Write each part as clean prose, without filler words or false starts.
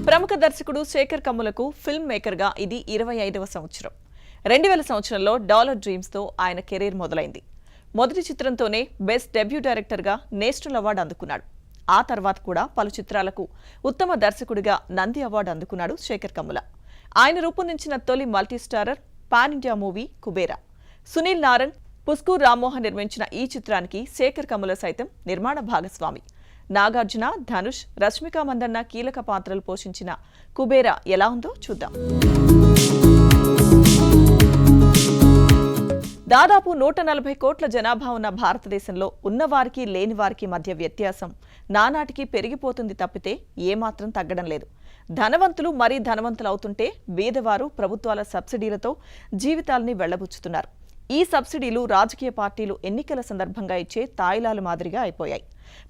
ప్రముఖ దర్శకుడు శేఖర్ కమ్ములకు ఫిల్మ్ మేకర్గా ఇది 25వ సంవత్సరం. 2000 సంవత్సరంలో డాలర్ డ్రీమ్స్తో ఆయన కెరీర్ మొదలైంది. మొదటి చిత్రంతోనే బెస్ట్ డెబ్యూ డైరెక్టర్గా నేషనల్ అవార్డు అందుకున్నాడు. ఆ తర్వాత కూడా పలు చిత్రాలకు ఉత్తమ దర్శకుడిగా నంది అవార్డు అందుకున్నాడు శేఖర్ కమ్ముల. ఆయన రూపొందించిన తొలి multistarrer pan India movie Kubera. Sunil Narang, Puskur Rammohan నిర్మించిన ఈ చిత్రానికి శేఖర్ కమ్ముల సైతం నిర్మాణ భాగస్వామి. నాగార్జున, ధనుష్, రష్మిక మందన్న కీలక పాత్రలు పోషించిన కుబేరా ఎలా ఉందో చూద్దాం. దాదాపు 140 కోట్ల జనాభా ఉన్న భారతదేశంలో ఉన్నవారికి లేని వారికి మధ్య వ్యత్యాసం నానాటికి పెరిగిపోతుంది తప్పితే ఏమాత్రం తగ్గడం లేదు. ధనవంతులు మరీ ధనవంతులు అవుతుంటే బీదవారు ప్రభుత్వాల సబ్సిడీలతో జీవితాల్ని వెళ్లబుచ్చుతున్నారు. ఈ సబ్సిడీలు రాజకీయ పార్టీలు ఎన్నికల సందర్భంగా ఇచ్చే తాయిలాలు మాదిరిగా అయిపోయాయి.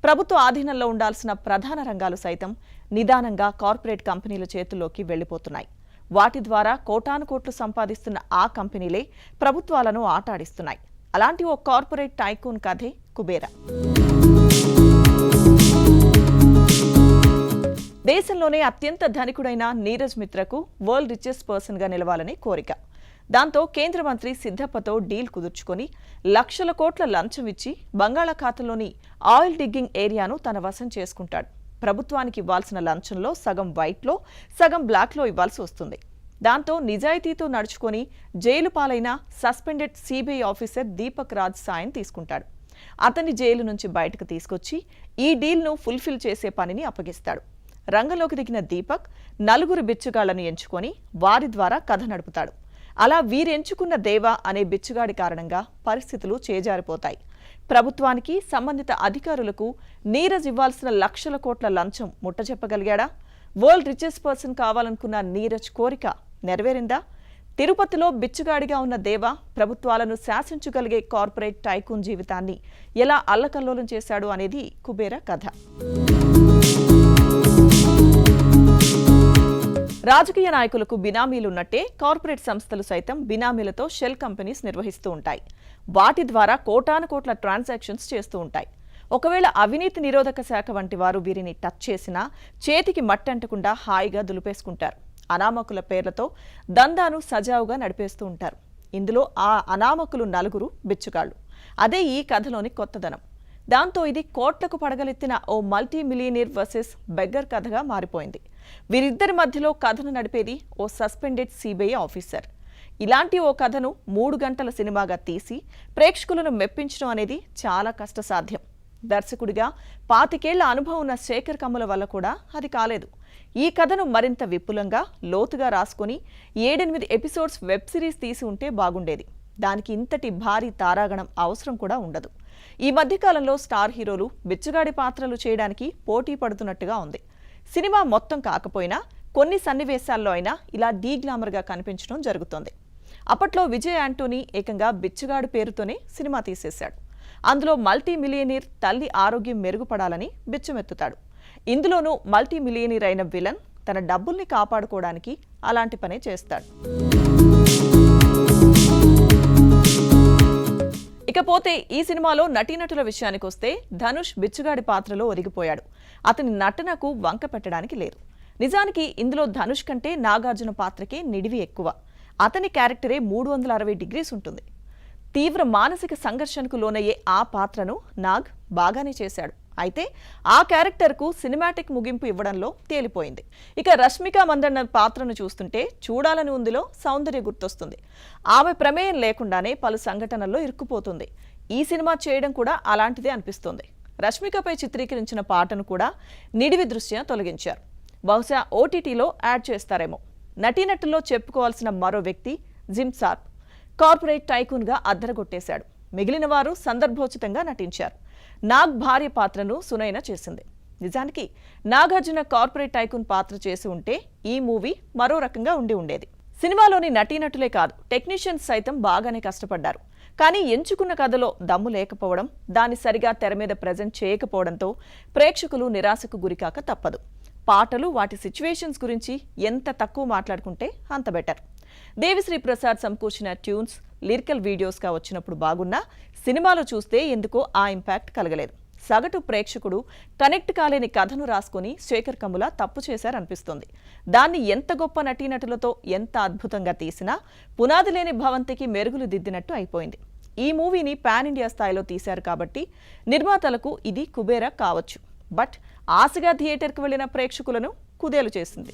ప్రభుత్వ ఆధీనంలో ఉండాల్సిన ప్రధాన రంగాలు సైతం నిదానంగా కార్పొరేట్ కంపెనీల చేతుల్లోకి వెళ్లిపోతున్నాయి. వాటి ద్వారా కోటాను కోట్లు సంపాదిస్తున్న ఆ కంపెనీలే ప్రభుత్వాలను ఆటాడిస్తున్నాయి. అలాంటి ఓ కార్పొరేట్ టైకూన్ కథే కుబేరా. దేశంలోనే అత్యంత ధనికుడైన నీరజ్ మిత్రకు వరల్డ్ రిచెస్ట్ పర్సన్ గా నిలవాలని కోరిక. దాంతో కేంద్ర మంత్రి సిద్ధప్పతో డీల్ కుదుర్చుకొని లక్షల కోట్ల లంచం ఇచ్చి బంగాళాఖాతంలోని ఆయిల్ డిగ్గింగ్ ఏరియాను తన వశం చేసుకుంటాడు. ప్రభుత్వానికి ఇవ్వాల్సిన లంచంలో సగం వైట్లో, సగం బ్లాక్లో ఇవ్వాల్సి వస్తుంది. దాంతో నిజాయితీతో నడుచుకొని జైలు పాలైన suspended CBI officer Deepak Raj సాయం తీసుకుంటాడు. అతన్ని జైలు నుంచి బయటకు తీసుకొచ్చి ఈ డీల్ను ఫుల్ఫిల్ చేసే పనిని అప్పగిస్తాడు. రంగంలోకి దిగిన దీపక్ నలుగురు బిచ్చగాళ్లను ఎంచుకొని వారి ద్వారా కథ నడుపుతాడు. అలా వీరెంచుకున్న దేవా అనే బిచ్చగాడి కారణంగా పరిస్థితులు చేజారిపోతాయి. ప్రభుత్వానికి, సంబంధిత అధికారులకు నీరజ్ ఇవ్వాల్సిన లక్షల కోట్ల లంచం ముట్టచెప్పగలిగాడా? వరల్డ్ రిచెస్ట్ పర్సన్ కావాలనుకున్న నీరజ్ కోరిక నెరవేరిందా? తిరుపతిలో బిచ్చగాడిగా ఉన్న దేవా ప్రభుత్వాలను శాసించగలిగే కార్పొరేట్ టైకూన్ జీవితాన్ని ఎలా అల్లకల్లోలం చేశాడు అనేది కుబేరా కథ. రాజకీయ నాయకులకు బినామీలున్నట్టే కార్పొరేట్ సంస్థలు సైతం బినామీలతో షెల్ కంపెనీస్ నిర్వహిస్తూ ఉంటాయి. వాటి ద్వారా కోటాను కోట్ల ట్రాన్సాక్షన్స్ చేస్తూ ఉంటాయి. ఒకవేళ అవినీతి నిరోధక శాఖ వంటి వారు వీరిని టచ్ చేసినా చేతికి మట్టంటకుండా హాయిగా దులిపేసుకుంటారు. అనామకుల పేర్లతో దందాను సజావుగా నడిపేస్తూ ఉంటారు. ఇందులో ఆ అనామకులు నలుగురు బిచ్చగాళ్లు. అదే ఈ కథలోని కొత్తదనం. దాంతో ఇది కోట్లకు పడగలెత్తిన ఓ మల్టీ మిలియనీర్ వర్సెస్ బెగ్గర్ కథగా మారిపోయింది. వీరిద్దరి మధ్యలో కథను నడిపేది ఓ సస్పెండెడ్ సిబిఐ ఆఫీసర్. ఇలాంటి ఓ కథను 3 గంటల సినిమాగా తీసి ప్రేక్షకులను మెప్పించడం అనేది చాలా కష్టసాధ్యం. దర్శకుడిగా 25 ఏళ్ల అనుభవం ఉన్న శేఖర్ కమ్ముల వల్ల కూడా అది కాలేదు. ఈ కథను మరింత విపులంగా, లోతుగా రాసుకొని 7-8 ఎపిసోడ్స్ వెబ్ సిరీస్ తీసి ఉంటే బాగుండేది. దానికి ఇంతటి భారీ తారాగణం అవసరం కూడా ఉండదు. ఈ మధ్యకాలంలో స్టార్ హీరోలు బిచ్చగాడి పాత్రలు చేయడానికి పోటీ పడుతున్నట్టుగా ఉంది. సినిమా మొత్తం కాకపోయినా కొన్ని సన్నివేశాల్లో అయినా ఇలా డీగ్లామర్గా కనిపించడం జరుగుతోంది. అప్పట్లో విజయ్ యాంటోనీ ఏకంగా బిచ్చగాడి పేరుతోనే సినిమా తీసేశాడు. అందులో మల్టీ మిలియనీర్ తల్లి ఆరోగ్యం మెరుగుపడాలని బిచ్చమెత్తుతాడు. ఇందులోనూ మల్టీ మిలియనీర్ అయిన విలన్ తన డబ్బుల్ని కాపాడుకోవడానికి అలాంటి పనే చేస్తాడు. ఇకపోతే ఈ సినిమాలో నటీనటుల విషయానికి వస్తే ధనుష్ బిచ్చగాడి పాత్రలో ఒదిగిపోయాడు. అతని నటనకు వంక పెట్టడానికి లేదు. నిజానికి ఇందులో ధనుష్ కంటే నాగార్జున పాత్రకే నిడివి ఎక్కువ. అతని క్యారెక్టరే 360 డిగ్రీస్ ఉంటుంది. తీవ్ర మానసిక సంఘర్షణకు లోనయ్యే ఆ పాత్రను నాగ్ బాగానే చేశాడు. అయితే ఆ క్యారెక్టర్కు సినిమాటిక్ ముగింపు ఇవ్వడంలో తేలిపోయింది. ఇక రష్మిక మందన్న పాత్రను చూస్తుంటే చూడాలని ఉందిలో సౌందర్య గుర్తొస్తుంది. ఆమె ప్రమేయం లేకుండానే పలు సంఘటనల్లో ఇరుక్కుపోతుంది. ఈ సినిమా చేయడం కూడా అలాంటిదే అనిపిస్తోంది. రష్మికపై చిత్రీకరించిన పాటను కూడా నిడివి దృష్ట్యా తొలగించారు. బహుశా ఓటీటీలో యాడ్ చేస్తారేమో. నటీనటుల్లో చెప్పుకోవాల్సిన మరో వ్యక్తి జిమ్సార్ప్. కార్పొరేట్ టైకూన్గా అద్దరగొట్టేశాడు. మిగిలిన వారు సందర్భోచితంగా నటించారు. నాగ్ భార్య పాత్రను సునైన చేసింది. నిజానికి నాగార్జున కార్పొరేట్ టైకూన్ పాత్ర చేసి ఉంటే ఈ మూవీ మరో రకంగా ఉండేది. సినిమాలోని నటీనటులే కాదు, టెక్నీషియన్స్ సైతం బాగానే కష్టపడ్డారు. కానీ ఎంచుకున్న కథలో దమ్ము లేకపోవడం, దాన్ని సరిగా తెర మీద ప్రెజెంట్ చేయకపోవడంతో ప్రేక్షకులు నిరాశకు గురికాక తప్పదు. పాటలు, వాటి సిచ్యువేషన్స్ గురించి ఎంత తక్కువ మాట్లాడుకుంటే అంత బెటర్. దేవిశ్రీ ప్రసాద్ సమకూర్చిన ట్యూన్స్ లిరికల్ వీడియోస్గా వచ్చినప్పుడు బాగున్నా సినిమాలో చూస్తే ఎందుకో ఆ ఇంపాక్ట్ కలగలేదు. సగటు ప్రేక్షకుడు కనెక్ట్ కాలేని కథను రాసుకుని శేఖర్ కమ్ముల తప్పు చేశారనిపిస్తోంది. దాన్ని ఎంత గొప్ప నటీనటులతో ఎంత అద్భుతంగా తీసినా పునాది లేని భవంతికి మెరుగులు దిద్దినట్టు అయిపోయింది. ఈ మూవీని పాన్ ఇండియా స్థాయిలో తీశారు కాబట్టి నిర్మాతలకు ఇది కుబేరా కావచ్చు. బట్ ఆశగా థియేటర్కి వెళ్లిన ప్రేక్షకులను కుదేలు చేసింది.